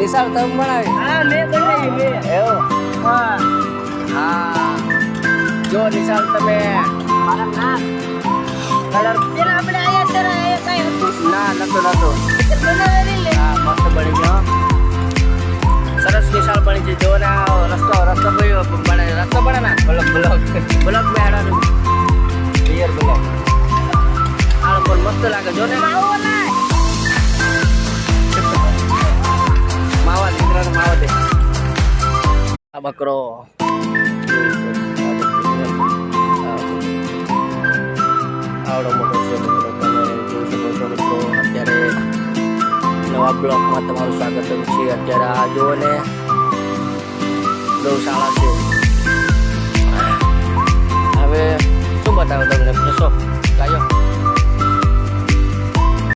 નિશાળ તમે બનાવી? હા મેં બનાવી મેં. એવું? હા હા જો નિશાળ તમે મારા ના કલર પેલા આપણે આયા ત્યારે એ કઈ હતું ના નતું બનાવેલી લે. હા મસ્ત બની ગયો સરસ નિશાળ બની છે જો ને આ રસ્તો કયો બને રસ્તો બને ને બ્લોક બેહાડવાનું ક્લિયર બ્લોક આ પણ મસ્ત લાગે જો ને માવો લાય. માવા દીકરાને માવા દે આ બકરો આવડો મોટો છે બકરો તમે જોઈ શકો છો મિત્રો અત્યારે નવા બ્લોકમાં તમારું સ્વાગત છે અત્યારે આ જુઓ ને ગૌશાળા છે હવે શું બતાવો તમને